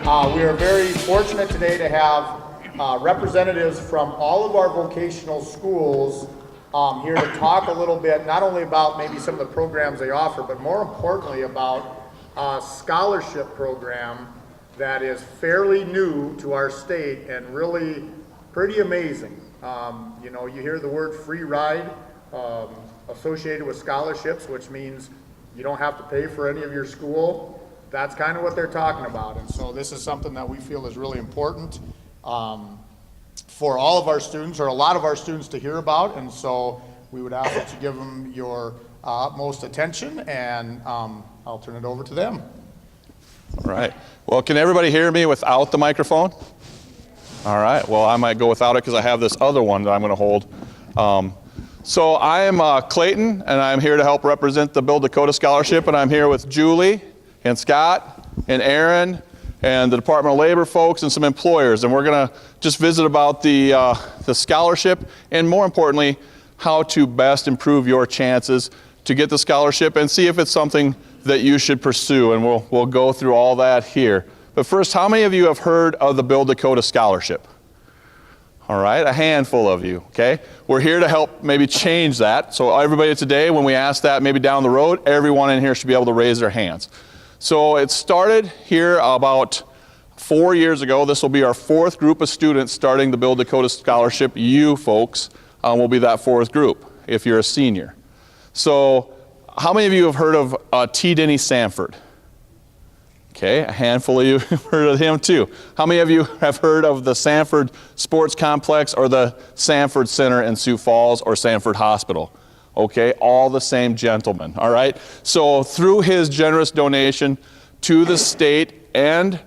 We are very fortunate today to have representatives from all of our vocational schools here to talk a little bit, not only about maybe some of the programs they offer, but more importantly about a scholarship program that is fairly new to our state and really pretty amazing. You know, you hear the word free ride associated with scholarships, which means you don't have to pay for any of your school. That's kind of what they're talking about. And so this is something that we feel is really important for all of our students, or a lot of our students, to hear about. And so we would ask that you give them your utmost attention, and I'll turn it over to them. All right. Well, can everybody hear me without the microphone? All right. Well, I might go without it because I have this other one that I'm going to hold. So I am Clayton, and I'm here to help represent the Build Dakota Scholarship, and I'm here with Julie and Scott and Aaron and the Department of Labor folks and some employers, and we're going to just visit about the scholarship, and more importantly, how to best improve your chances to get the scholarship and see if it's something that you should pursue, and we'll go through all that here. But first, how many of you have heard of the Build Dakota Scholarship? All right, a handful of you, okay? We're here to help maybe change that. So everybody today, when we ask that maybe down the road, everyone in here should be able to raise their hands. So it started here about 4 years ago. This will be our fourth group of students starting the Build Dakota Scholarship. You folks will be that fourth group if you're a senior. So how many of you have heard of T. Denny Sanford? Okay, a handful of you have heard of him too. How many of you have heard of the Sanford Sports Complex or the Sanford Center in Sioux Falls or Sanford Hospital? Okay, all the same gentleman, all right? So through his generous donation to the state and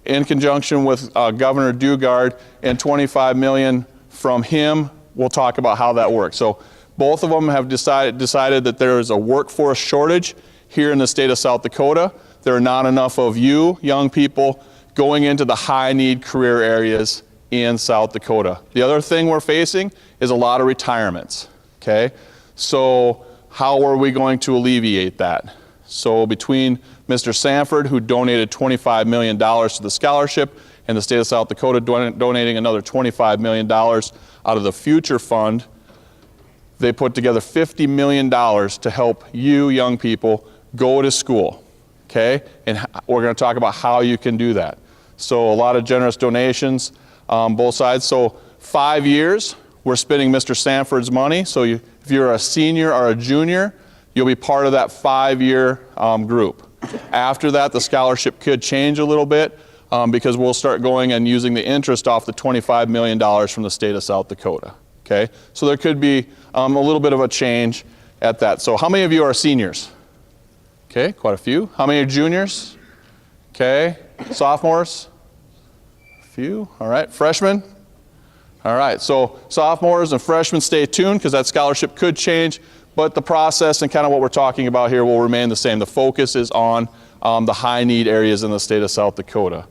in conjunction with Governor Dugard and $25 million from him, we'll talk about how that works. So both of them have decided that there is a workforce shortage here in the state of South Dakota. There are not enough of you, young people, going into the high-need career areas in South Dakota. The other thing we're facing is a lot of retirements, okay? So how are we going to alleviate that? So between Mr. Sanford, who donated $25 million to the scholarship, and the state of South Dakota donating another $25 million out of the Future Fund, they put together $50 million to help you young people go to school. Okay, and we're going to talk about how you can do that. So a lot of generous donations on both sides. So 5 years, we're spending Mr. Sanford's money. So if you're a senior or a junior, you'll be part of that 5-year group. After that, the scholarship could change a little bit because we'll start going and using the interest off the $25 million from the state of South Dakota. Okay, so there could be a little bit of a change at that. So how many of you are seniors? Okay, quite a few. How many are juniors? Okay, sophomores? A few, all right. Freshmen? All right, so sophomores and freshmen, stay tuned because that scholarship could change, but the process and kind of what we're talking about here will remain the same. The focus is on the high need areas in the state of South Dakota.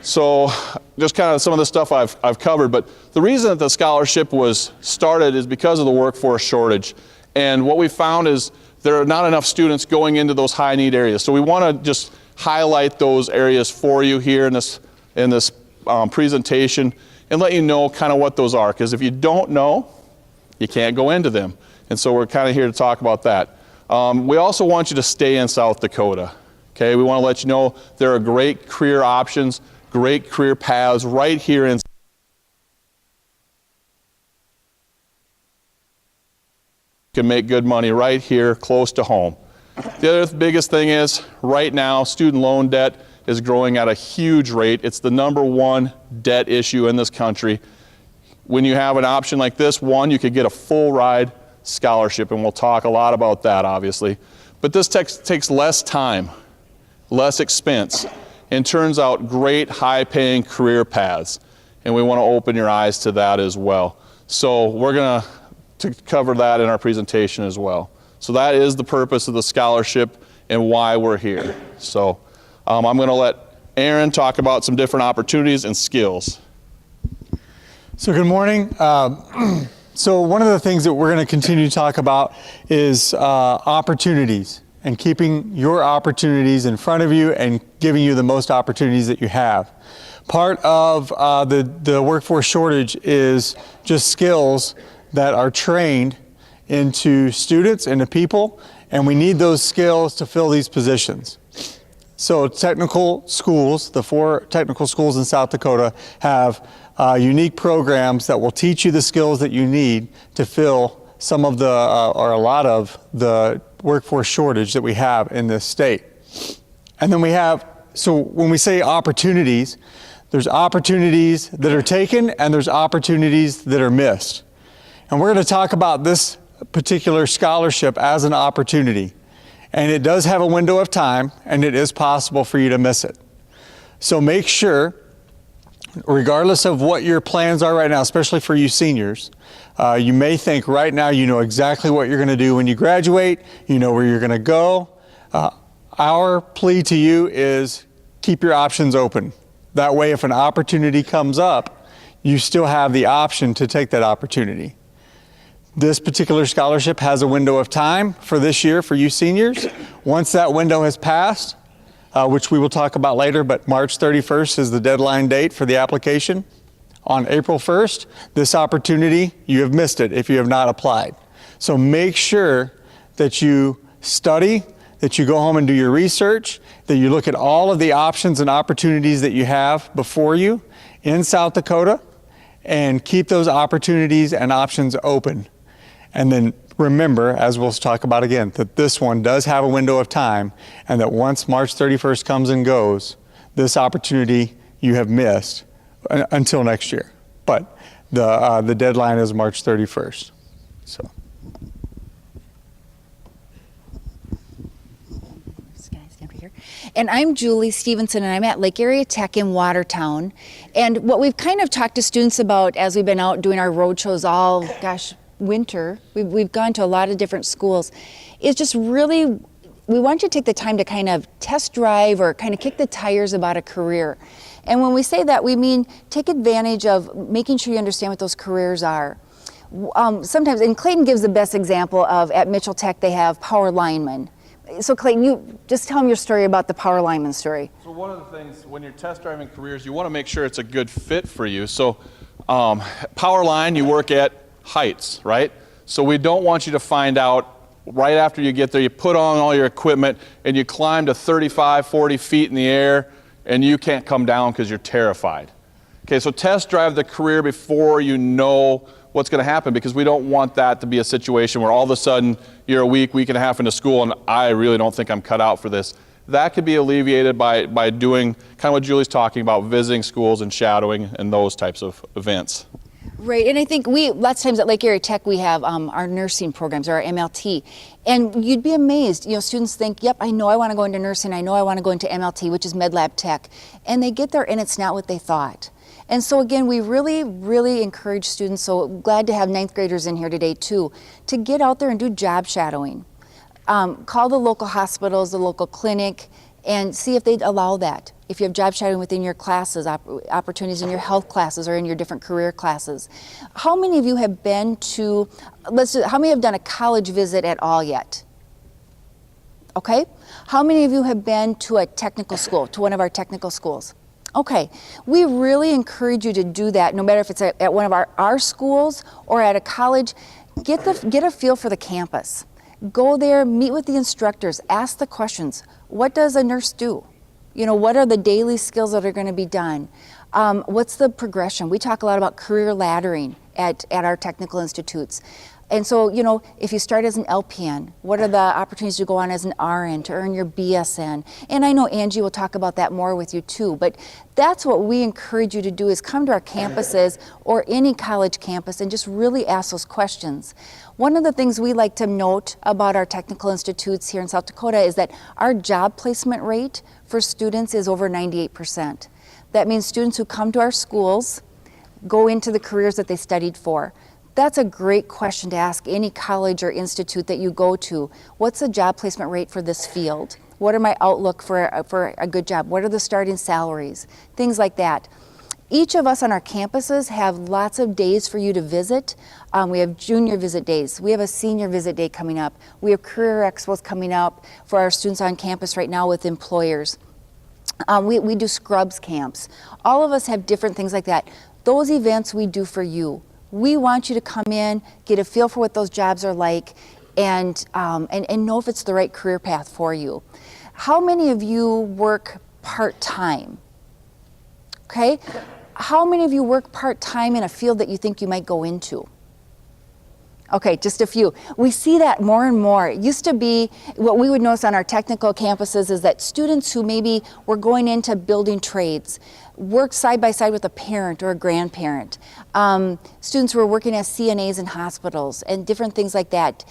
So just kind of some of the stuff I've covered, but the reason that the scholarship was started is because of the workforce shortage. And what we found is there are not enough students going into those high need areas. So we want to just highlight those areas for you here in this presentation and let you know kind of what those are. Because if you don't know, you can't go into them. And so we're kind of here to talk about that. We also want you to stay in South Dakota. Okay, we want to let you know there are great career options, great career paths right here in can make good money right here close to home. The other biggest thing is right now student loan debt is growing at a huge rate. It's the #1 debt issue in this country. When you have an option like this, one, you could get a full ride scholarship, and we'll talk a lot about that obviously. But this takes less time, less expense, and turns out great high-paying career paths. And we want to open your eyes to that as well. So we're going to cover that in our presentation as well. So that is the purpose of the scholarship and why we're here. So I'm going to let Aaron talk about some different opportunities and skills. So good morning. So one of the things that we're going to continue to talk about is opportunities. and keeping your opportunities in front of you and giving you the most opportunities that you have. Part of the workforce shortage is just skills that are trained into students, into people, and we need those skills to fill these positions. So technical schools, the 4 technical schools in South Dakota, have unique programs that will teach you the skills that you need to fill some of the, or a lot of the workforce shortage that we have in this state. And then we have, so when we say opportunities, there's opportunities that are taken and there's opportunities that are missed. And we're going to talk about this particular scholarship as an opportunity. And it does have a window of time, and it is possible for you to miss it. So make sure, regardless of what your plans are right now, especially for you seniors, you may think right now you know exactly what you're going to do when you graduate, you know where you're going to go. Our plea to you is keep your options open. That way, if an opportunity comes up, you still have the option to take that opportunity. This particular scholarship has a window of time for this year for you seniors. Once that window has passed, which we will talk about later, but March 31st is the deadline date for the application. On April 1st, this opportunity, you have missed it if you have not applied. So make sure that you study, that you go home and do your research, that you look at all of the options and opportunities that you have before you in South Dakota, and keep those opportunities and options open. And then remember, as we'll talk about again, that this one does have a window of time, and that once March 31st comes and goes, this opportunity you have missed until next year. But the deadline is March 31st. So. And I'm Julie Stevenson, and I'm at Lake Area Tech in Watertown. And what we've kind of talked to students about as we've been out doing our road shows all, winter, we've gone to a lot of different schools, is just really, we want you to take the time to kind of test drive or kind of kick the tires about a career. And when we say that, we mean take advantage of making sure you understand what those careers are. Sometimes, and Clayton gives the best example of at Mitchell Tech, they have power linemen. So Clayton, you just tell them your story about the power lineman story. So one of the things, when you're test driving careers, you want to make sure it's a good fit for you. So power line, you work at heights, right? So we don't want you to find out right after you get there, you put on all your equipment and you climb to 35, 40 feet in the air and you can't come down because you're terrified. Okay, so test drive the career before you know what's going to happen, because we don't want that to be a situation where all of a sudden you're a week and a half into school and I really don't think I'm cut out for this. That could be alleviated by doing kind of what Julie's talking about, visiting schools and shadowing and those types of events. Right, and I think lots of times at Lake Area Tech we have our nursing programs, or our MLT, and you'd be amazed, students think, yep, I know I want to go into nursing, I know I want to go into MLT, which is Med Lab Tech, and they get there and it's not what they thought. And so again, we really, really encourage students, so glad to have 9th graders in here today too, to get out there and do job shadowing. Call the local hospitals, the local clinic, and see if they'd allow that. If you have job shadowing within your classes, opportunities in your health classes or in your different career classes. How many of you have been to, how many have done a college visit at all yet? Okay. How many of you have been to a technical school, to one of our technical schools? Okay, we really encourage you to do that, no matter if it's at one of our schools or at a college. Get a feel for the campus. Go there, meet with the instructors, ask the questions. What does a nurse do? What are the daily skills that are going to be done? What's the progression? We talk a lot about career laddering at our technical institutes. And so, if you start as an LPN, what are the opportunities to go on as an RN to earn your BSN? And I know Angie will talk about that more with you too, but that's what we encourage you to do, is come to our campuses or any college campus and just really ask those questions. One of the things we like to note about our technical institutes here in South Dakota is that our job placement rate for students is over 98%. That means students who come to our schools go into the careers that they studied for. That's a great question to ask any college or institute that you go to. What's the job placement rate for this field? What are my outlook for a good job? What are the starting salaries? Things like that. Each of us on our campuses have lots of days for you to visit. We have junior visit days. We have a senior visit day coming up. We have career expos coming up for our students on campus right now with employers. We do scrubs camps. All of us have different things like that. Those events we do for you. We want you to come in, get a feel for what those jobs are like, and know if it's the right career path for you. How many of you work part-time? Okay? How many of you work part-time in a field that you think you might go into? Okay, just a few. We see that more and more. It used to be, what we would notice on our technical campuses is that students who maybe were going into building trades worked side by side with a parent or a grandparent. Students who were working as CNAs in hospitals and different things like that.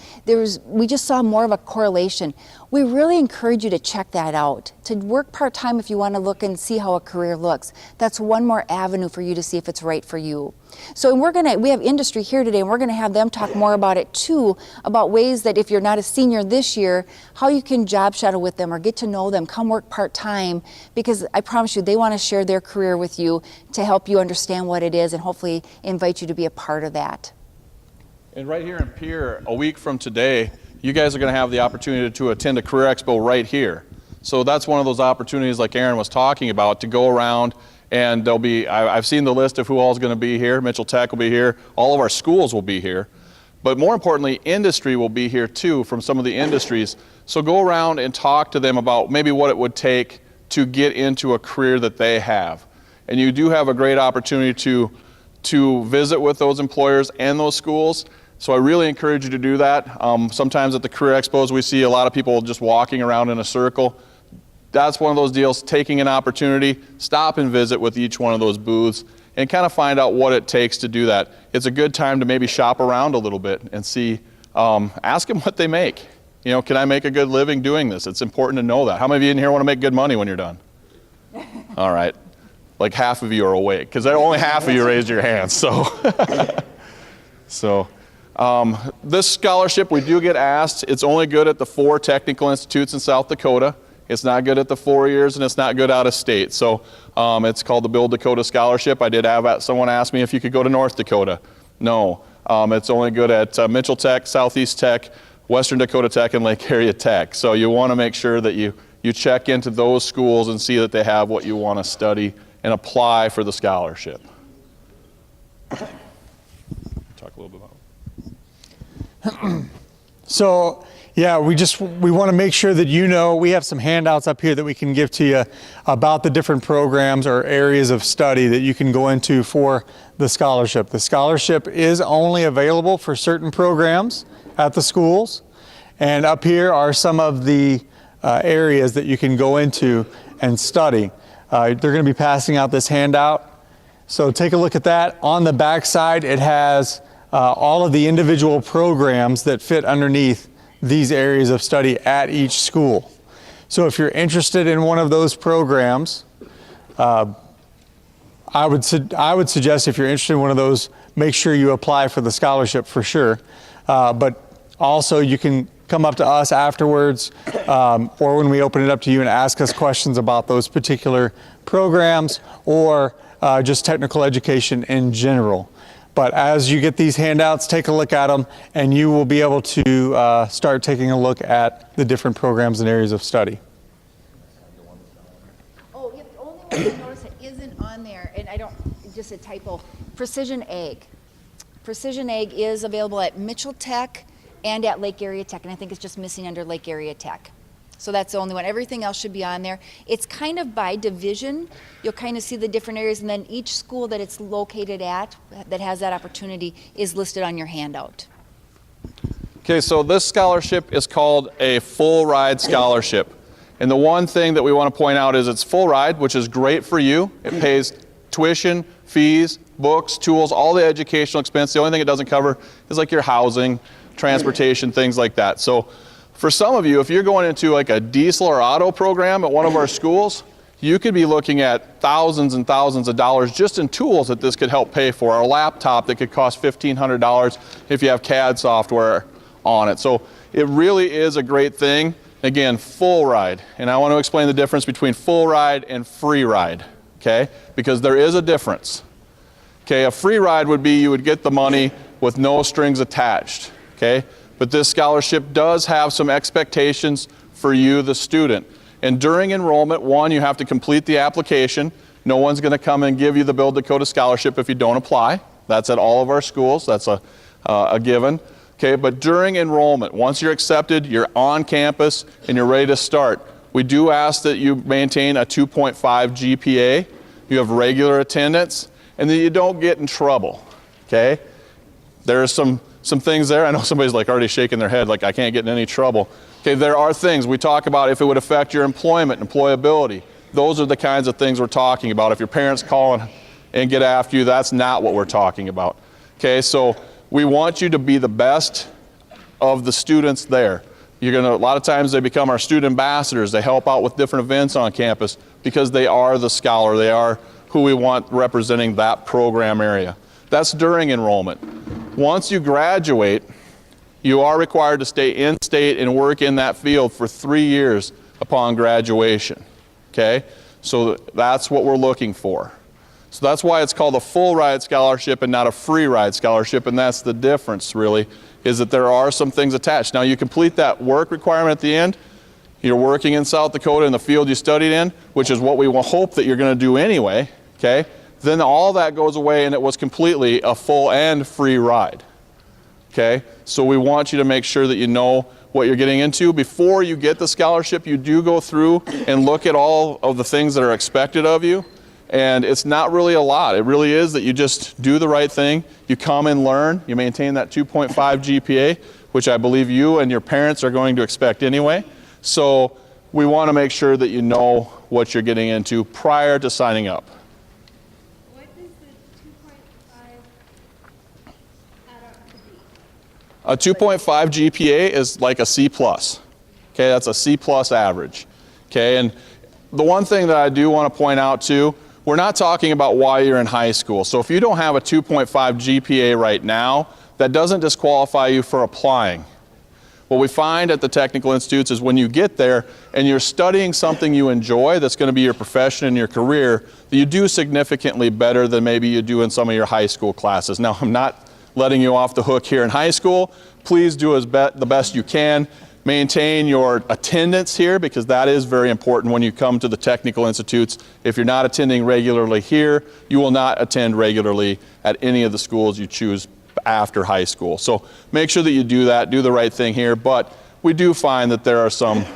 We just saw more of a correlation. We really encourage you to check that out, to work part-time if you want to look and see how a career looks. That's one more avenue for you to see if it's right for you. So we have industry here today, and we're going to have them talk more about it too, about ways that if you're not a senior this year, how you can job shadow with them or get to know them, come work part-time, because I promise you they want to share their career with you to help you understand what it is and hopefully invite you to be a part of that. And right here in Pierre, a week from today, you guys are going to have the opportunity to attend a career expo right here. So that's one of those opportunities like Aaron was talking about, to go around, and there'll be, I've seen the list of who all is going to be here. Mitchell Tech will be here. All of our schools will be here. But more importantly, industry will be here too, from some of the industries. So go around and talk to them about maybe what it would take to get into a career that they have. And you do have a great opportunity to visit with those employers and those schools. So I really encourage you to do that. Sometimes at the career expos we see a lot of people just walking around in a circle. That's one of those deals, taking an opportunity, stop and visit with each one of those booths and kind of find out what it takes to do that. It's a good time to maybe shop around a little bit and see, ask them what they make. You know, can I make a good living doing this? It's important to know that. How many of you in here want to make good money when you're done? All right. Like half of you are awake, because only half of you raised your hands. So, this scholarship, we do get asked. It's only good at the 4 technical institutes in South Dakota. It's not good at the 4 years, and it's not good out of state. So it's called the Build Dakota Scholarship. I did have someone ask me if you could go to North Dakota. No, it's only good at Mitchell Tech, Southeast Tech, Western Dakota Tech, and Lake Area Tech. So you want to make sure that you check into those schools and see that they have what you want to study and apply for the scholarship. Talk a little bit about it. So, yeah, we want to make sure that you know, we have some handouts up here that we can give to you about the different programs or areas of study that you can go into for the scholarship. The scholarship is only available for certain programs at the schools, and up here are some of the areas that you can go into and study. They're going to be passing out this handout, so take a look at that. On the back side, it has all of the individual programs that fit underneath these areas of study at each school. So if you're interested in one of those programs, I would suggest, if you're interested in one of those, make sure you apply for the scholarship for sure. But also you can come up to us afterwards or when we open it up to you and ask us questions about those particular programs or just technical education in general. But as you get these handouts, take a look at them, and you will be able to start taking a look at the different programs and areas of study. Oh, yeah, the only one I noticed that isn't on there, and just a typo, Precision Ag. Precision Ag is available at Mitchell Tech and at Lake Area Tech, and I think it's just missing under Lake Area Tech. So that's the only one. Everything else should be on there. It's kind of by division. You'll kind of see the different areas, and then each school that it's located at that has that opportunity is listed on your handout. Okay, so this scholarship is called a full ride scholarship. And the one thing that we want to point out is it's full ride, which is great for you. It pays tuition, fees, books, tools, all the educational expense. The only thing it doesn't cover is like your housing, transportation, things like that. So for some of you, if you're going into like a diesel or auto program at one of our schools, you could be looking at thousands and thousands of dollars just in tools that this could help pay for. Or a laptop that could cost $1,500 if you have CAD software on it. So it really is a great thing. Again, full ride. And I want to explain the difference between full ride and free ride. okay? Because there is a difference. Okay, a free ride would be you would get the money with no strings attached, okay? But this scholarship does have some expectations for you, the student. And during enrollment, one, you have to complete the application. No one's going to come and give you the Build Dakota scholarship if you don't apply. That's at all of our schools. That's a given. Okay, but during enrollment, once you're accepted, you're on campus, and you're ready to start, we do ask that you maintain a 2.5 GPA, you have regular attendance, and that you don't get in trouble, okay? There are some things there. I know somebody's like already shaking their head like I can't get in any trouble. Okay, there are things we talk about if it would affect your employment, employability. Those are the kinds of things we're talking about. If your parents call and get after you, that's not what we're talking about. Okay, so we want you to be the best of the students there. A lot of times they become our student ambassadors. They help out with different events on campus because they are the scholar. They are who we want representing that program area. That's during enrollment. Once you graduate, you are required to stay in state and work in that field for 3 years upon graduation. Okay? So that's what we're looking for. So that's why it's called a full ride scholarship and not a free ride scholarship, and that's the difference really, is that there are some things attached. Now you complete that work requirement at the end, you're working in South Dakota in the field you studied in, which is what we will hope that you're going to do anyway, okay? Then all that goes away and it was completely a full and free ride, okay? So we want you to make sure that you know what you're getting into. Before you get the scholarship, you do go through and look at all of the things that are expected of you. And it's not really a lot. It really is that you just do the right thing. You come and learn. You maintain that 2.5 GPA, which I believe you and your parents are going to expect anyway. So we want to make sure that you know what you're getting into prior to signing up. What does the 2.5 add up to be? A 2.5 GPA is like a C+. Okay, that's a C+ average. Okay, and the one thing that I do want to point out too, we're not talking about why you're in high school. So if you don't have a 2.5 GPA right now, that doesn't disqualify you for applying. What we find at the technical institutes is when you get there and you're studying something you enjoy that's going to be your profession and your career, that you do significantly better than maybe you do in some of your high school classes. Now, I'm not letting you off the hook here in high school. Please do the best you can. Maintain your attendance here because that is very important when you come to the technical institutes. If you're not attending regularly here, you will not attend regularly at any of the schools you choose after high school. So make sure that you do that, do the right thing here. But we do find that there are some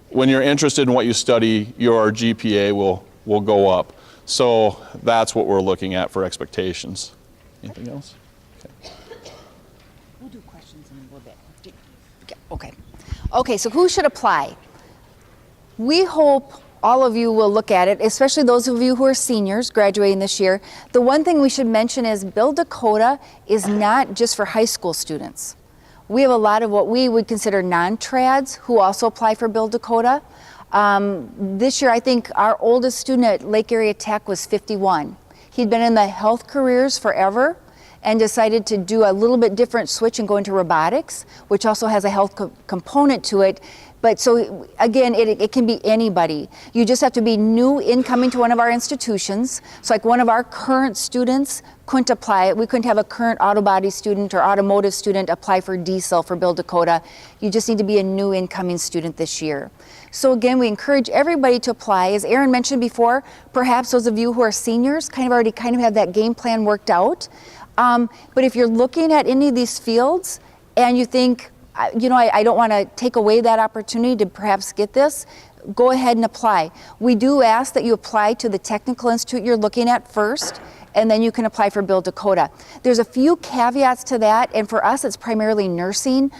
when you're interested in what you study, your GPA will go up. So that's what we're looking at for expectations. Anything else? Okay. We'll do questions in a little bit. Okay. Okay, so who should apply? We hope all of you will look at it, especially those of you who are seniors graduating this year. The one thing we should mention is Build Dakota is not just for high school students. We have a lot of what we would consider non-trads who also apply for Build Dakota. This year, I think our oldest student at Lake Area Tech was 51. He'd been in the health careers forever and decided to do a little bit different switch and go into robotics, which also has a health component to it. But so again, it can be anybody. You just have to be new incoming to one of our institutions. So like one of our current students couldn't apply. We couldn't have a current auto body student or automotive student apply for diesel for Build Dakota. You just need to be a new incoming student this year. So again, we encourage everybody to apply. As Aaron mentioned before, perhaps those of you who are seniors already have that game plan worked out. But if you're looking at any of these fields and you think, I don't want to take away that opportunity to perhaps get this, go ahead and apply. We do ask that you apply to the technical institute you're looking at first, and then you can apply for Build Dakota. There's a few caveats to that, and for us it's primarily nursing.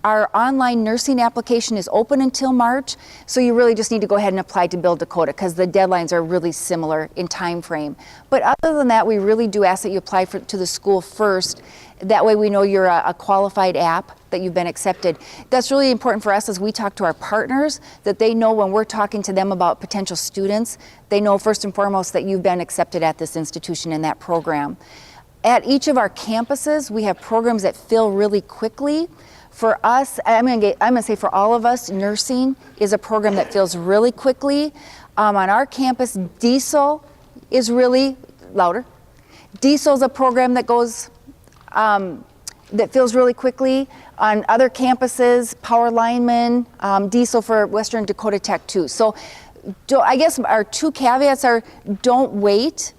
Our online nursing application is open until March, so you really just need to go ahead and apply to Build Dakota because the deadlines are really similar in time frame. But other than that, we really do ask that you apply to the school first. That way we know you're a qualified app, that you've been accepted. That's really important for us as we talk to our partners, that they know when we're talking to them about potential students, they know first and foremost that you've been accepted at this institution in that program. At each of our campuses, we have programs that fill really quickly. For us, I'm going to say for all of us, nursing is a program that fills really quickly. On our campus, diesel is really louder. Diesel is a program that goes, that fills really quickly. On other campuses, power lineman, diesel for Western Dakota Tech too. So I guess our two caveats are don't wait,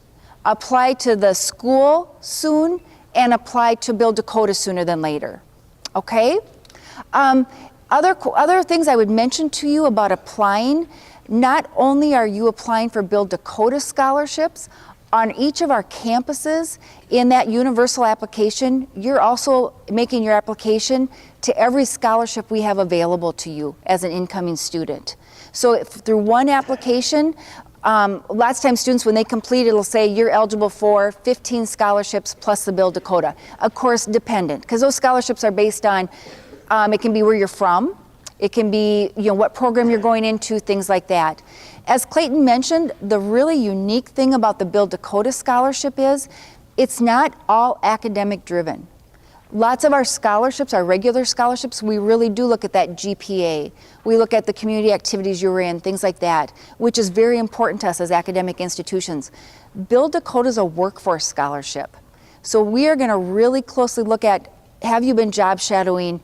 apply to the school soon, and apply to Build Dakota sooner than later. Okay? Other things I would mention to you about applying, not only are you applying for Build Dakota scholarships, on each of our campuses in that universal application, you're also making your application to every scholarship we have available to you as an incoming student. So if through one application, lots of times students, when they complete, it'll say you're eligible for 15 scholarships plus the Build Dakota. Of course, dependent, because those scholarships are based on, it can be where you're from, it can be, you know, what program you're going into, things like that. As Clayton mentioned, the really unique thing about the Build Dakota scholarship is it's not all academic driven. Lots of our scholarships, our regular scholarships, we really do look at that GPA. We look at the community activities you were in, things like that, which is very important to us as academic institutions. Build Dakota is a workforce scholarship. So we are going to really closely look at, have you been job shadowing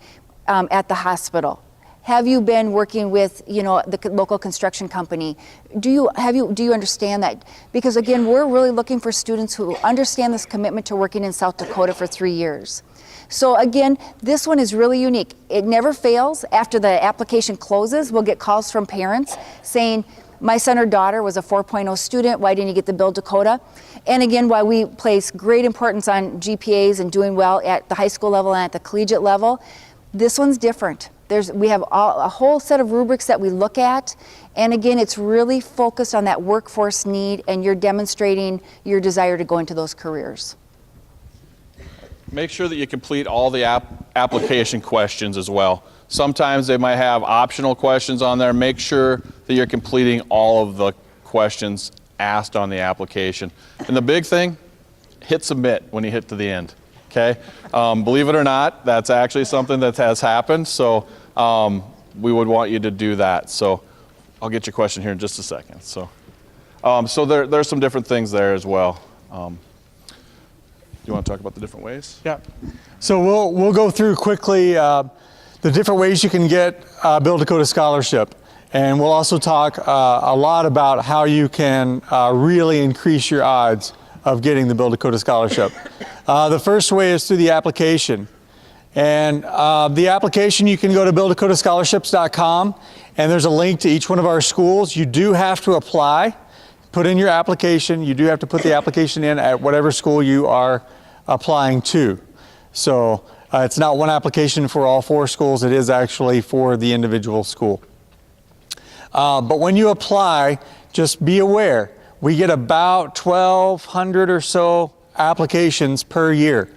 at the hospital? Have you been working with, you know, the local construction company? Do you understand that? Because again, we're really looking for students who understand this commitment to working in South Dakota for 3 years. So again, this one is really unique. It never fails. After the application closes, we'll get calls from parents saying, my son or daughter was a 4.0 student, why didn't you get the Build Dakota? And again, while we place great importance on GPAs and doing well at the high school level and at the collegiate level, this one's different. We have a whole set of rubrics that we look at, and again, it's really focused on that workforce need, and you're demonstrating your desire to go into those careers. Make sure that you complete all the application questions as well. Sometimes they might have optional questions on there. Make sure that you're completing all of the questions asked on the application. And the big thing, hit submit when you hit to the end. Okay, believe it or not, that's actually something that has happened, so we would want you to do that. So I'll get your question here in just a second. So, there's some different things there as well. You want to talk about the different ways? Yeah. So we'll go through quickly the different ways you can get Build Dakota scholarship, and we'll also talk a lot about how you can really increase your odds of getting the Build Dakota scholarship. The first way is through the application. And the application, you can go to builddakotascholarships.com, and there's a link to each one of our schools. You do have to apply, put in your application. You do have to put the application in at whatever school you are applying to. So it's not one application for all 4 schools. It is actually for the individual school. But when you apply, just be aware, we get about 1,200 or so applications per year.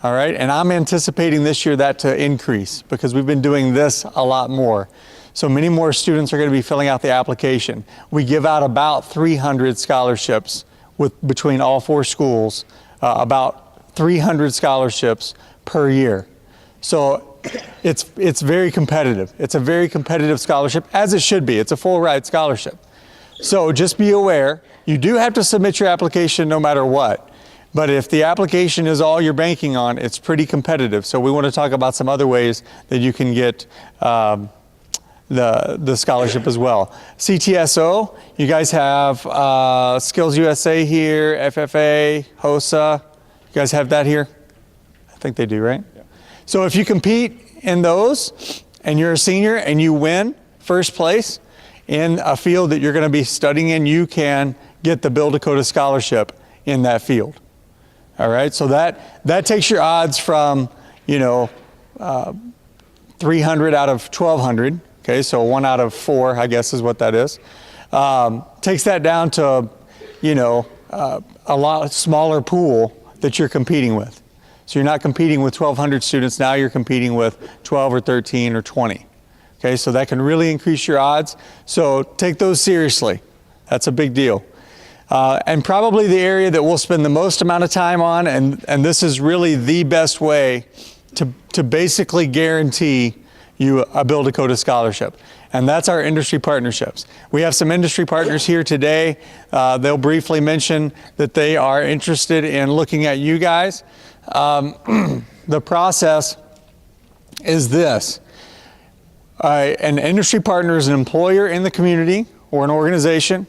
All right, and I'm anticipating this year that to increase because we've been doing this a lot more. So many more students are going to be filling out the application. We give out about 300 scholarships between all 4 schools, about 300 scholarships per year. So it's very competitive. It's a very competitive scholarship, as it should be. It's a full ride scholarship. So just be aware, you do have to submit your application no matter what. But if the application is all you're banking on, it's pretty competitive. So we want to talk about some other ways that you can get the scholarship as well. CTSO, you guys have Skills USA here, FFA, HOSA. You guys have that here? I think they do, right? Yeah. So if you compete in those and you're a senior and you win first place in a field that you're going to be studying in, you can get the Build Dakota scholarship in that field. All right, so that takes your odds from, 300 out of 1,200. Okay, so 1 out of 4, I guess, is what that is. Takes that down to, a lot smaller pool that you're competing with. So you're not competing with 1,200 students. Now you're competing with 12 or 13 or 20. Okay, so that can really increase your odds. So take those seriously. That's a big deal. And probably the area that we'll spend the most amount of time on, and this is really the best way to basically guarantee, you a Build Dakota scholarship. And that's our industry partnerships. We have some industry partners here today. They'll briefly mention that they are interested in looking at you guys. The process is this. An industry partner is an employer in the community or an organization,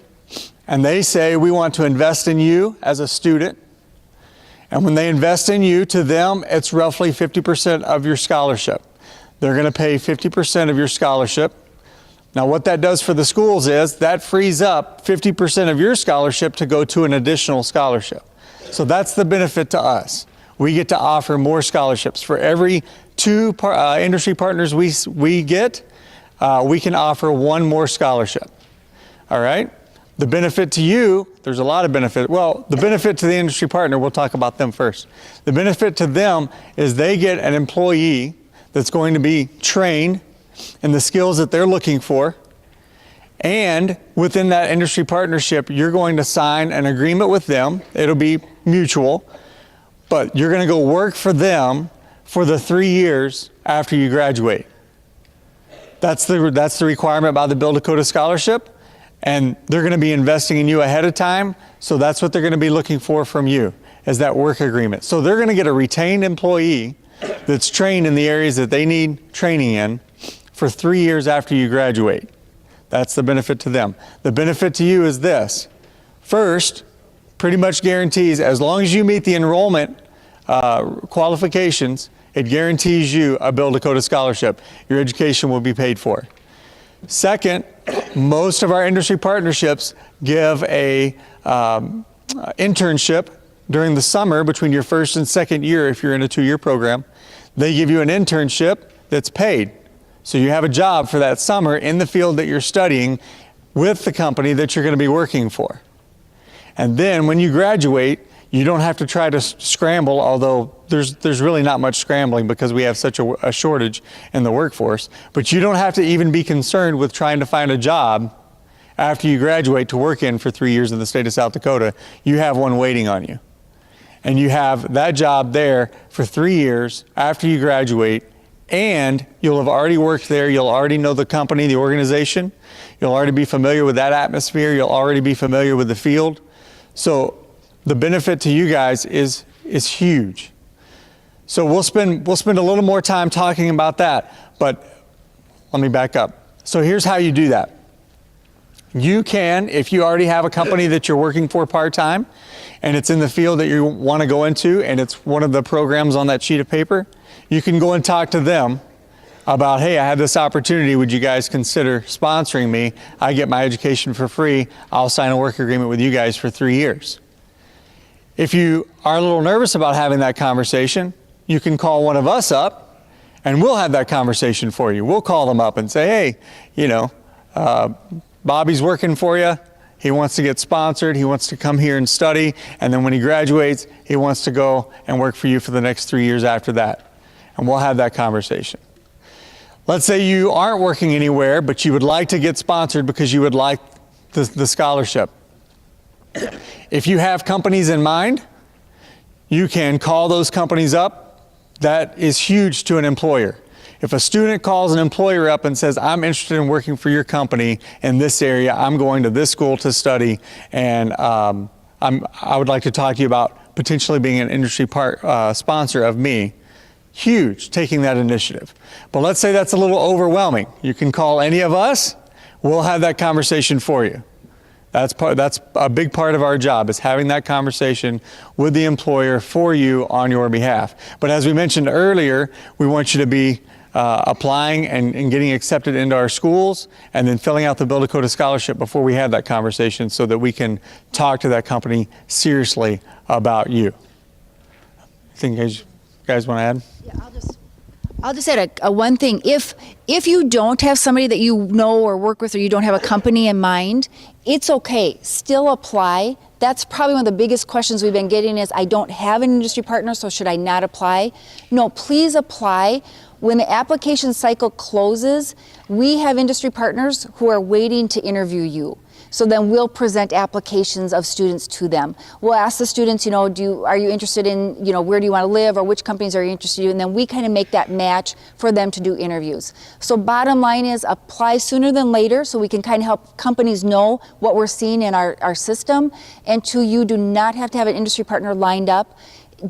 and they say, we want to invest in you as a student. And when they invest in you, to them, it's roughly 50% of your scholarship. They're going to pay 50% of your scholarship. Now, what that does for the schools is that frees up 50% of your scholarship to go to an additional scholarship. So that's the benefit to us. We get to offer more scholarships. For every 2 industry partners we get, we can offer 1 more scholarship. All right? The benefit to you, there's a lot of benefit. Well, the benefit to the industry partner, we'll talk about them first. The benefit to them is they get an employee that's going to be trained in the skills that they're looking for. And within that industry partnership, you're going to sign an agreement with them. It'll be mutual, but you're going to go work for them for the 3 years after you graduate. That's the requirement by the Build Dakota Scholarship. And they're going to be investing in you ahead of time, so that's what they're going to be looking for from you, is that work agreement. So they're going to get a retained employee that's trained in the areas that they need training in for 3 years after you graduate. That's the benefit to them. The benefit to you is this. First, pretty much guarantees, as long as you meet the enrollment qualifications, it guarantees you a Build Dakota scholarship. Your education will be paid for. Second, most of our industry partnerships give a internship during the summer between your first and second year if you're in a 2-year program. They give you an internship that's paid. So you have a job for that summer in the field that you're studying with the company that you're going to be working for. And then when you graduate, you don't have to try to scramble, although there's really not much scrambling because we have such a shortage in the workforce. But you don't have to even be concerned with trying to find a job after you graduate to work in for 3 years in the state of South Dakota. You have one waiting on you. And you have that job there for 3 years after you graduate, and you'll have already worked there. You'll already know the company, the organization. You'll already be familiar with that atmosphere. You'll already be familiar with the field. So the benefit to you guys is huge. So we'll spend a little more time talking about that, but let me back up. So here's how you do that. You can, if you already have a company that you're working for part-time, and it's in the field that you want to go into, and it's one of the programs on that sheet of paper, you can go and talk to them about, hey, I have this opportunity. Would you guys consider sponsoring me? I get my education for free. I'll sign a work agreement with you guys for 3 years. If you are a little nervous about having that conversation, you can call one of us up and we'll have that conversation for you. We'll call them up and say, hey, you know, Bobby's working for you. He wants to get sponsored. He wants to come here and study. And then when he graduates, he wants to go and work for you for the next 3 years after that. And we'll have that conversation. Let's say you aren't working anywhere, but you would like to get sponsored because you would like the scholarship. If you have companies in mind, you can call those companies up. That is huge to an employer. If a student calls an employer up and says, I'm interested in working for your company in this area, I'm going to this school to study, and I would like to talk to you about potentially being an industry sponsor of me. Huge, taking that initiative. But let's say that's a little overwhelming. You can call any of us. We'll have that conversation for you. That's a big part of our job, is having that conversation with the employer for you on your behalf. But as we mentioned earlier, we want you to be applying and getting accepted into our schools, and then filling out the Build Dakota Scholarship before we have that conversation, so that we can talk to that company seriously about you. I think you guys want to add? Yeah, I'll just add a one thing. If you don't have somebody that you know or work with, or you don't have a company in mind, it's okay. Still apply. That's probably one of the biggest questions we've been getting is, I don't have an industry partner, so should I not apply? No, please apply. When the application cycle closes, we have industry partners who are waiting to interview you. So then we'll present applications of students to them. We'll ask the students, are you interested in, where do you want to live, or which companies are you interested in? And then we kind of make that match for them to do interviews. So bottom line is apply sooner than later so we can kind of help companies know what we're seeing in our system. And two, you do not have to have an industry partner lined up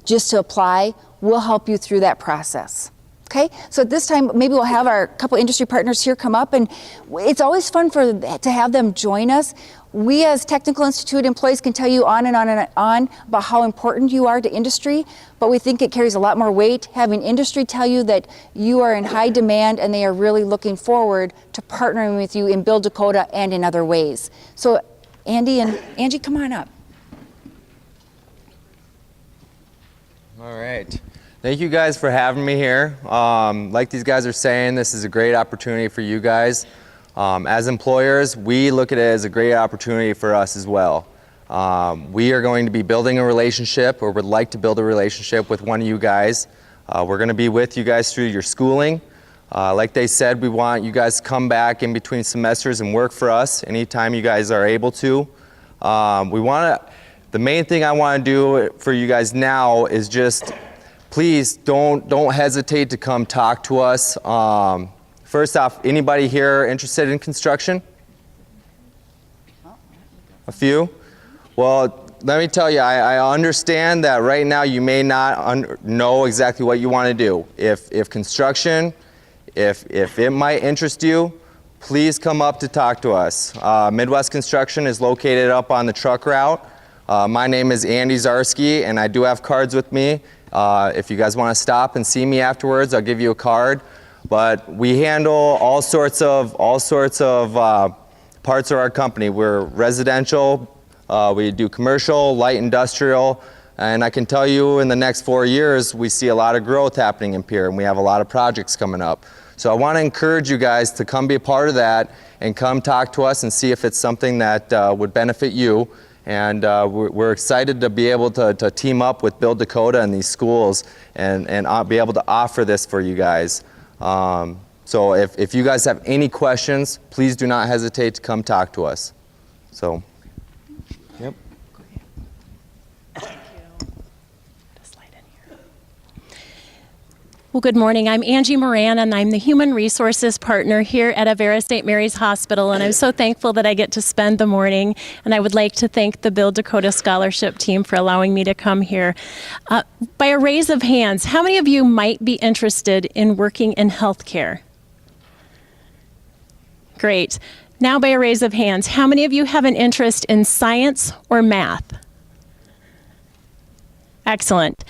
just to apply. We'll help you through that process. Okay, so at this time, maybe we'll have our couple industry partners here come up, and it's always fun to have them join us. We as Technical Institute employees can tell you on and on and on about how important you are to industry, but we think it carries a lot more weight having industry tell you that you are in high demand and they are really looking forward to partnering with you in Build Dakota and in other ways. So Andy and Angie, come on up. All right. Thank you guys for having me here. Like these guys are saying, this is a great opportunity for you guys. As employers, we look at it as a great opportunity for us as well. We are going to be building a relationship, or would like to build a relationship with one of you guys. We're going to be with you guys through your schooling. Like they said, we want you guys to come back in between semesters and work for us anytime you guys are able to. The main thing I want to do for you guys now is just please don't hesitate to come talk to us. First off, anybody here interested in construction? A few? Well, let me tell you, I understand that right now you may not know exactly what you want to do. If construction, if it might interest you, please come up to talk to us. Midwest Construction is located up on the truck route. My name is Andy Zarski, and I do have cards with me. If you guys want to stop and see me afterwards, I'll give you a card. But we handle all sorts of parts of our company. We're residential, we do commercial, light industrial, and I can tell you in the next 4 years we see a lot of growth happening in Pierre, and we have a lot of projects coming up. So I want to encourage you guys to come be a part of that and come talk to us and see if it's something that would benefit you. And we're excited to be able to team up with Build Dakota and these schools and be able to offer this for you guys. So if you guys have any questions, please do not hesitate to come talk to us. So, yep. Well, good morning. I'm Angie Moran, and I'm the Human Resources Partner here at Avera St. Mary's Hospital, and I'm so thankful that I get to spend the morning, and I would like to thank the Build Dakota Scholarship Team for allowing me to come here. By a raise of hands, how many of you might be interested in working in healthcare? Great. Now, by a raise of hands, how many of you have an interest in science or math? Excellent.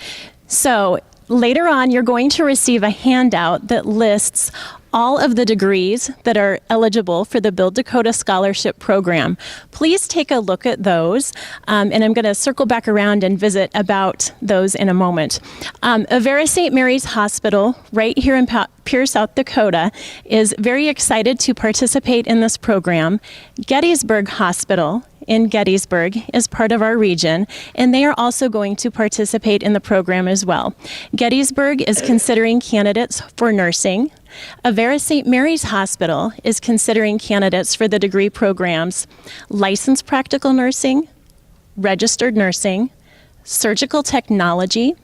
So, later on, you're going to receive a handout that lists all of the degrees that are eligible for the Build Dakota Scholarship Program. Please take a look at those, and I'm going to circle back around and visit about those in a moment. Avera St. Mary's Hospital, right here in Pierre, South Dakota, is very excited to participate in this program. Gettysburg Hospital in Gettysburg is part of our region, and they are also going to participate in the program as well. Gettysburg is considering candidates for nursing. Avera St. Mary's Hospital is considering candidates for the degree programs licensed practical nursing, registered nursing, surgical technology,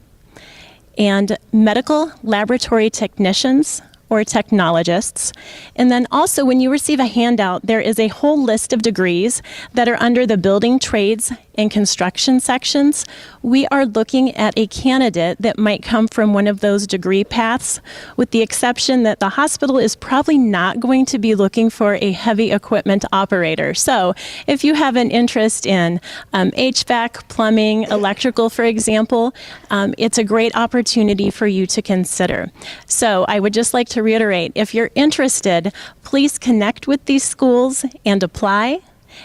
and medical laboratory technicians or technologists. And then also, when you receive a handout, there is a whole list of degrees that are under the building trades and construction sections. We are looking at a candidate that might come from one of those degree paths, with the exception that the hospital is probably not going to be looking for a heavy equipment operator. So if you have an interest in HVAC, plumbing, electrical, for example, it's a great opportunity for you to consider. So I would just like to reiterate, if you're interested, please connect with these schools and apply.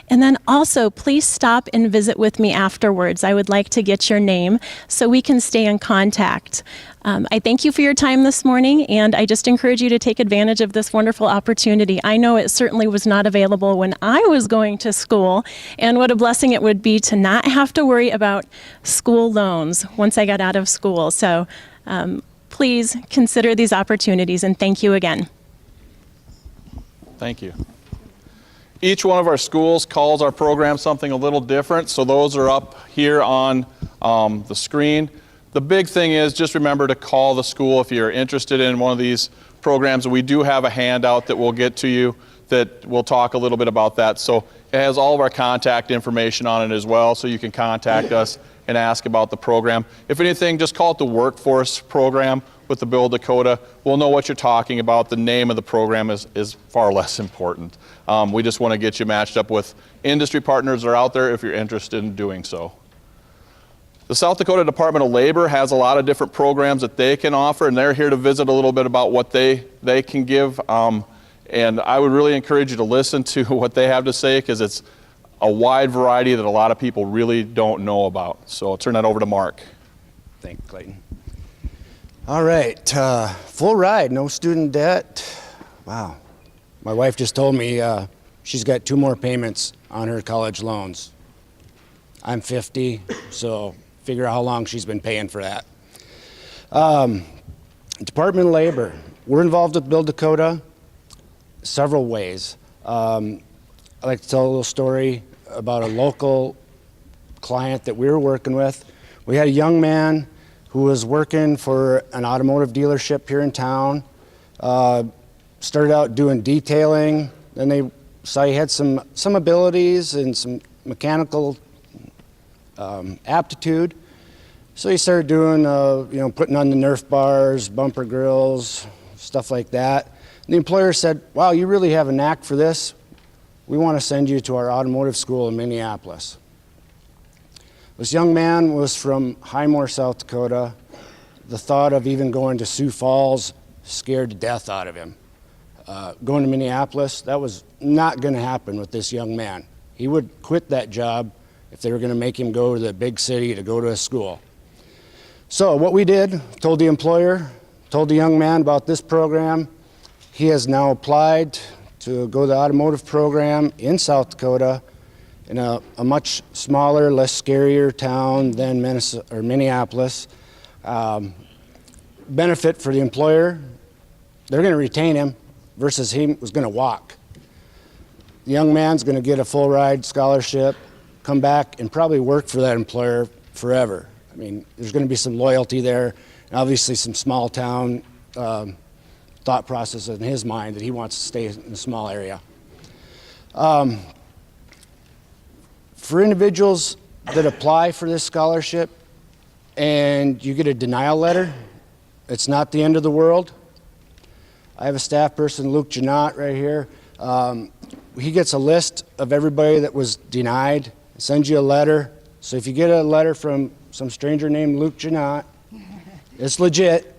And then also, please stop and visit with me afterwards. I would like to get your name so we can stay in contact. I thank you for your time this morning, and I just encourage you to take advantage of this wonderful opportunity. I know it certainly was not available when I was going to school, and what a blessing it would be to not have to worry about school loans once I got out of school. So please consider these opportunities, and thank you again. Thank you. Each one of our schools calls our program something a little different, so those are up here on the screen. The big thing is just remember to call the school if you're interested in one of these programs. We do have a handout that we'll get to you that will talk a little bit about that. So it has all of our contact information on it as well, so you can contact us and ask about the program. If anything, just call it the Workforce Program with the Build Dakota. We'll know what you're talking about. The name of the program is far less important. We just want to get you matched up with industry partners that are out there if you're interested in doing so. The South Dakota Department of Labor has a lot of different programs that they can offer, and they're here to visit a little bit about what they can give. And I would really encourage you to listen to what they have to say, because it's a wide variety that a lot of people really don't know about. So I'll turn that over to Mark. Thank you, Clayton. All right, full ride, no student debt. Wow. My wife just told me she's got 2 more payments on her college loans. I'm 50, so figure out how long she's been paying for that. Department of Labor, we're involved with Build Dakota several ways. I'd like to tell a little story about a local client that we were working with. We had a young man who was working for an automotive dealership here in town. Started out doing detailing, then they saw he had some abilities and some mechanical aptitude. So he started doing, putting on the Nerf bars, bumper grills, stuff like that. And the employer said, wow, you really have a knack for this. We want to send you to our automotive school in Minneapolis. This young man was from Highmore, South Dakota. The thought of even going to Sioux Falls scared the death out of him. Going to Minneapolis, that was not going to happen with this young man. He would quit that job if they were going to make him go to the big city to go to a school. So what we did, told the employer, told the young man about this program. He has now applied to go to the automotive program in South Dakota in a much smaller, less scarier town than Minneapolis. Benefit for the employer, they're going to retain him versus he was going to walk. The young man's going to get a full ride scholarship, come back and probably work for that employer forever. I mean, there's going to be some loyalty there, and obviously some small town thought process in his mind that he wants to stay in a small area. For individuals that apply for this scholarship and you get a denial letter, it's not the end of the world. I have a staff person, Luke Janot, right here. He gets a list of everybody that was denied, sends you a letter. So if you get a letter from some stranger named Luke Janot, it's legit.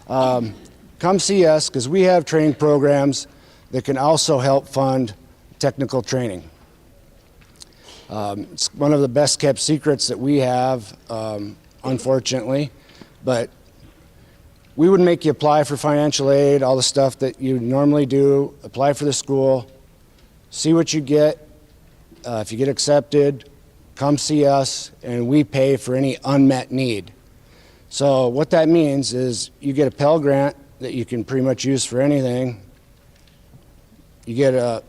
Come see us, because we have training programs that can also help fund technical training. It's one of the best kept secrets that we have, unfortunately, but we would make you apply for financial aid, all the stuff that you normally do, apply for the school, see what you get. If you get accepted, come see us, and we pay for any unmet need. So what that means is you get a Pell Grant that you can pretty much use for anything. You get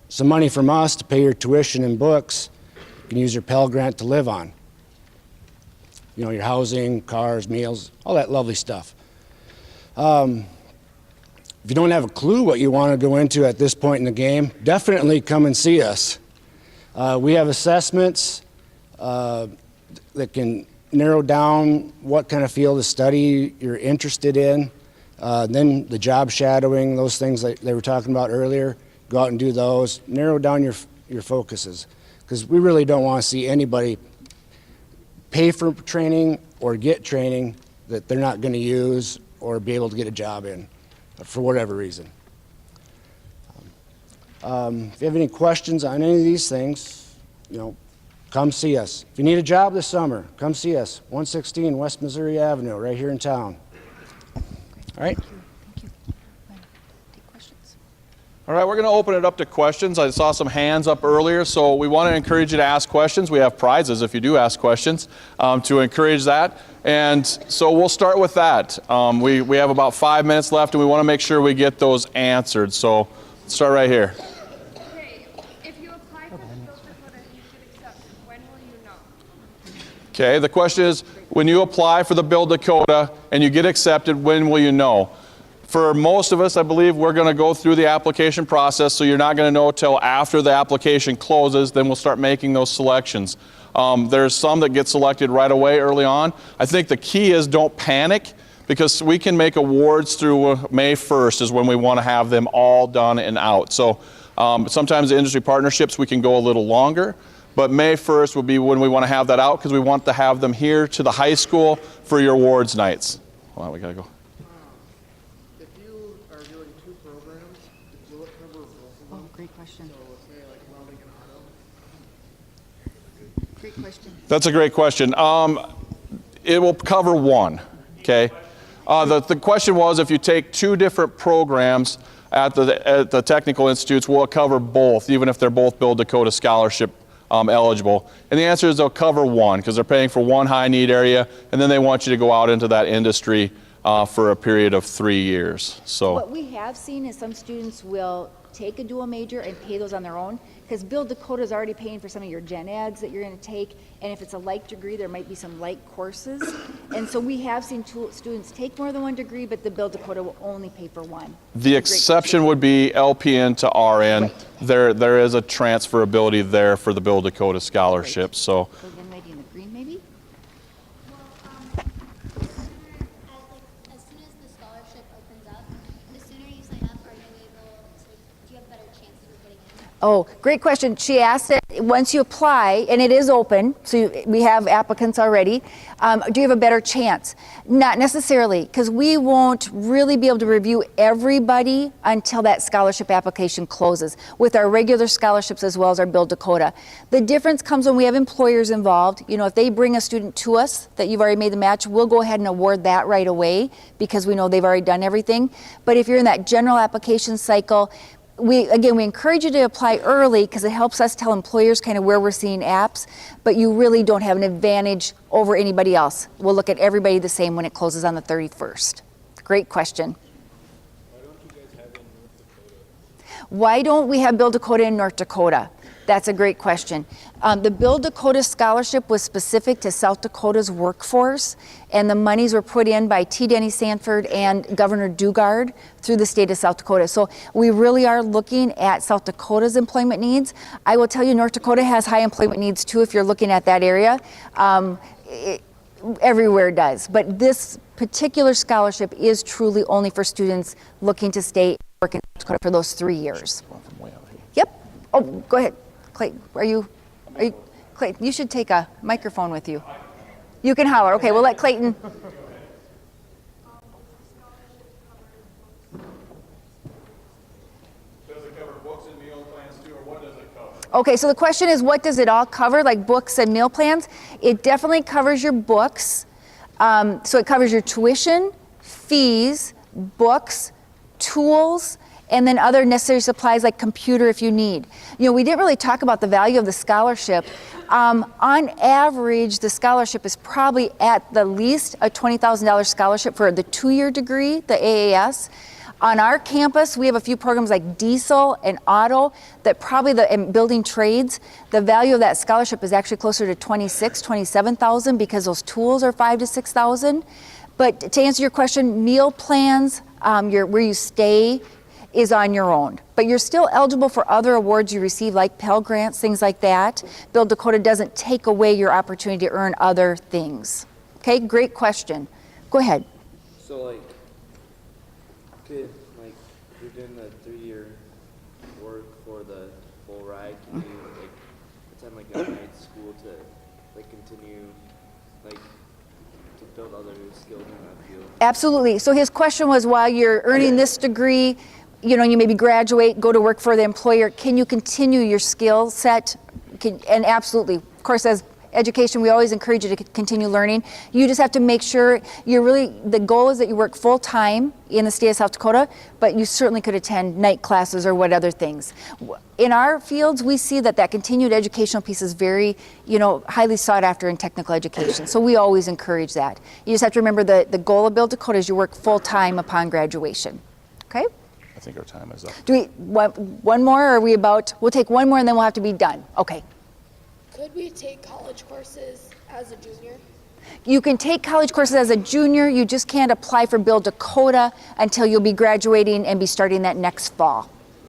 some money from us to pay your tuition and books. You can use your Pell Grant to live on. You know, your housing, cars, meals, all that lovely stuff. If you don't have a clue what you want to go into at this point in the game, definitely come and see us. We have assessments that can narrow down what kind of field of study you're interested in. Then the job shadowing, those things that they were talking about earlier, go out and do those. Narrow down your focuses, because we really don't want to see anybody pay for training or get training that they're not going to use or be able to get a job in for whatever reason. If you have any questions on any of these things, come see us. If you need a job this summer, come see us. 116 West Missouri Avenue, right here in town. All right. Thank you. Take questions. All right, we're going to open it up to questions. I saw some hands up earlier, so we want to encourage you to ask questions. We have prizes if you do ask questions to encourage that. And so we'll start with that. We have about 5 minutes left, and we want to make sure we get those answered. So let's start right here. Okay, if Okay, the question is, when you apply for the Build Dakota and you get accepted, when will you know? For most of us, I believe we're going to go through the application process, so you're not going to know till after the application closes, then we'll start making those selections. There's some that get selected right away early on. I think the key is don't panic, because we can make awards through May 1st is when we want to have them all done and out. So sometimes the industry partnerships, we can go a little longer, but May 1st will be when we want to have that out, because we want to have them here to the high school for your awards nights. Hold on, we got to go. If you are doing 2 programs, will it cover both of them? Oh, great question. So let's say like welding and auto. Great question. That's a great question. It will cover one, okay? The question was, if you take 2 different programs at the technical institutes, will it cover both, even if they're both Build Dakota scholarship eligible? And the answer is they'll cover one, because they're paying for one high need area, and then they want you to go out into that industry for a period of 3 years. So What we have seen is some students will take a dual major and pay those on their own, because Build Dakota is already paying for some of your gen eds that you're going to take, and if it's a like degree, there might be some like courses. And so we have seen students take more than one degree, but the Build Dakota will only pay for one. the exception would be LPN to RN. Right. There is a transferability there for the Build Dakota scholarship. So So young lady in the green, maybe? As soon as the scholarship opens up, the sooner you sign up, are you able to, do you have better chances of getting in? Oh, great question. She asked that once you apply, and it is open, so we have applicants already, do you have a better chance? Not necessarily, because we won't really be able to review everybody until that scholarship application closes, with our regular scholarships as well as our Build Dakota. The difference comes when we have employers involved. You know, if they bring a student to us that you've already made the match, we'll go ahead and award that right away, because we know they've already done everything. But if you're in that general application cycle, we encourage you to apply early, because it helps us tell employers kind of where we're seeing apps, but you really don't have an advantage over anybody else. We'll look at everybody the same when it closes on the 31st. Great question. Why don't we have Build Dakota in North Dakota? That's a great question. The Build Dakota scholarship was specific to South Dakota's workforce, and the monies were put in by T. Denny Sanford and Governor Dugard through the state of South Dakota. So we really are looking at South Dakota's employment needs. I will tell you, North Dakota has high employment needs too, if you're looking at that area. Everywhere does. But this particular scholarship is truly only for students looking to stay and work in South Dakota for those 3 years. Yep. Oh, go ahead. Clayton, Clayton, you should take a microphone with you. You can holler. Okay, we'll let Clayton. does it cover books and meal plans too, or what does it cover? Okay, so the question is, what does it all cover, like books and meal plans? It definitely covers your books. So it covers your tuition, fees, books, tools, and then other necessary supplies like computer if you need. You know, we didn't really talk about the value of the scholarship. On average, the scholarship is probably at the least a $20,000 scholarship for the 2-year degree, the AAS. On our campus, we have a few programs like diesel and auto that probably and building trades. The value of that scholarship is actually closer to $27,000 because those tools are $5,000 to $6,000. But to answer your question, meal plans, where you stay, is on your own. But you're still eligible for other awards you receive, like Pell Grants, things like that. Build Dakota doesn't take away your opportunity to earn other things. Okay, great question. Go ahead. So like, could, like, if you're doing the 3-year work for the full ride, can you like attend like a night school to like continue like to build other skills in that field? Absolutely. So his question was, while you're earning this degree, you know, you maybe graduate, go to work for the employer, can you continue your skill set? And absolutely. Of course, as education, we always encourage you to continue learning. You just have to make sure the goal is that you work full time in the state of South Dakota, but you certainly could attend night classes or what other things. In our fields, we see that continued educational piece is very, highly sought after in technical education. So we always encourage that. You just have to remember the goal of Build Dakota is you work full time upon graduation. Okay? I think our time is up. Do we want one more, or are we about? We'll take one more and then we'll have to be done. Okay. Could we take college courses as a junior? You can take college courses as a junior, you just can't apply for Build Dakota until you'll be graduating and be starting that next fall.